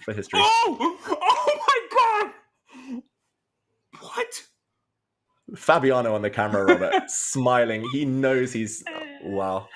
for history. Oh my god! What? Fabiano on the camera, Robert, smiling. He knows he's... wow.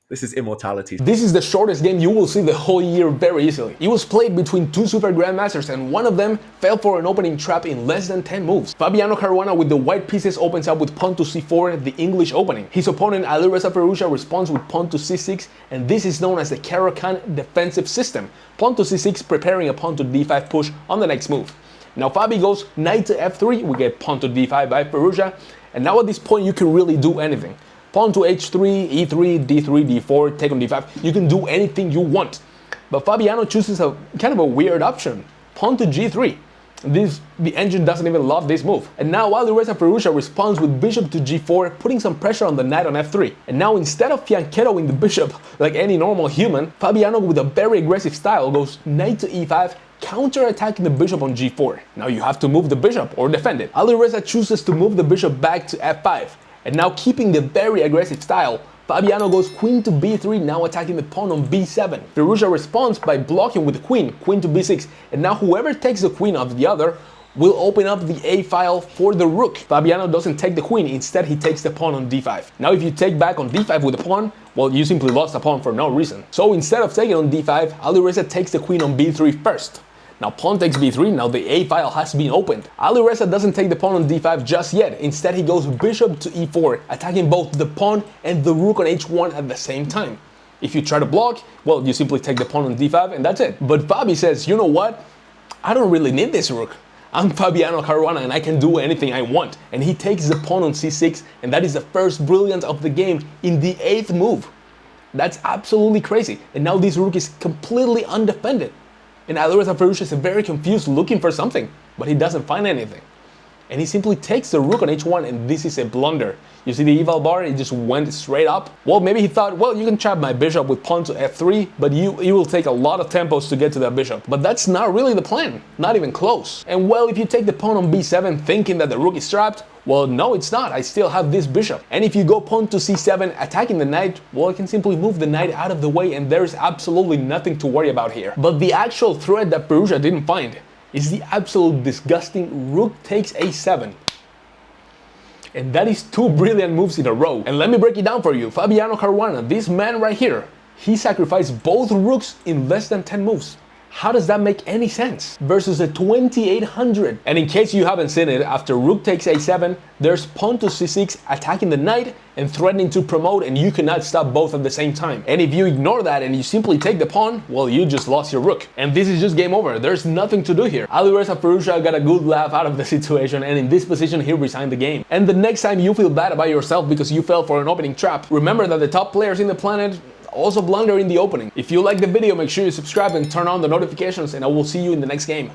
This is immortality. This is the shortest game you will see the whole year very easily. It was played between two super grandmasters and one of them fell for an opening trap in less than 10 moves. Fabiano Caruana with the white pieces opens up with pawn to c4, the English opening. His opponent Alireza Firouzja responds with pawn to c6, and this is known as the Caro-Kann defensive system. Pawn to c6 preparing a pawn to d5 push on the next move. Now Fabi goes knight to f3, we get pawn to d5 by Firouzja, and now at this point you can really do anything. Pawn to h3, e3, d3, d4, take on d5. You can do anything you want. But Fabiano chooses a kind of a weird option. Pawn to g3. The engine doesn't even love this move. And now Alireza Firouzja responds with bishop to g4, putting some pressure on the knight on f3. And now instead of fianchettoing the bishop like any normal human, Fabiano with a very aggressive style goes knight to e5, counter-attacking the bishop on g4. Now you have to move the bishop or defend it. Alireza chooses to move the bishop back to f5. And now keeping the very aggressive style, Fabiano goes queen to b3, now attacking the pawn on b7. Firouzja responds by blocking with the queen to b6, and now whoever takes the queen of the other will open up the a file for the rook. Fabiano doesn't take the queen, instead he takes the pawn on d5. Now if you take back on d5 with the pawn, well, you simply lost the pawn for no reason. So instead of taking on d5, Alireza takes the queen on b3 first. Now pawn takes b3, now the a file has been opened. Alireza doesn't take the pawn on d5 just yet, instead he goes bishop to e4, attacking both the pawn and the rook on h1 at the same time. If you try to block, well, you simply take the pawn on d5 and that's it. But Fabi says, you know what? I don't really need this rook. I'm Fabiano Caruana and I can do anything I want. And he takes the pawn on c6, and that is the first brilliance of the game in the 8th move. That's absolutely crazy. And now this rook is completely undefended. And Alireza Firouzja is very confused looking for something, but he doesn't find anything. And he simply takes the rook on h1, and this is a blunder. You see the eval bar, it just went straight up. Well, maybe he thought, well, you can trap my bishop with pawn to f3, but you will take a lot of tempos to get to that bishop. But that's not really the plan, not even close. And well, if you take the pawn on b7 thinking that the rook is trapped, well, no, it's not. I still have this bishop. And if you go pawn to c7 attacking the knight, well, I can simply move the knight out of the way and there's absolutely nothing to worry about here. But the actual threat that Firouzja didn't find is the absolute disgusting rook takes a7. And that is 2 brilliant moves in a row. And let me break it down for you. Fabiano Caruana, this man right here, he sacrificed both rooks in less than 10 moves. How does that make any sense? Versus the 2800. And in case you haven't seen it, after rook takes a7, there's pawn to c6 attacking the knight and threatening to promote, and you cannot stop both at the same time. And if you ignore that and you simply take the pawn, well, you just lost your rook. And this is just game over. There's nothing to do here. Alireza Firouzja got a good laugh out of the situation, and in this position he resigned the game. And the next time you feel bad about yourself because you fell for an opening trap, remember that the top players in the planet also blunder in the opening. If you like the video, make sure you subscribe and turn on the notifications, and I will see you in the next game.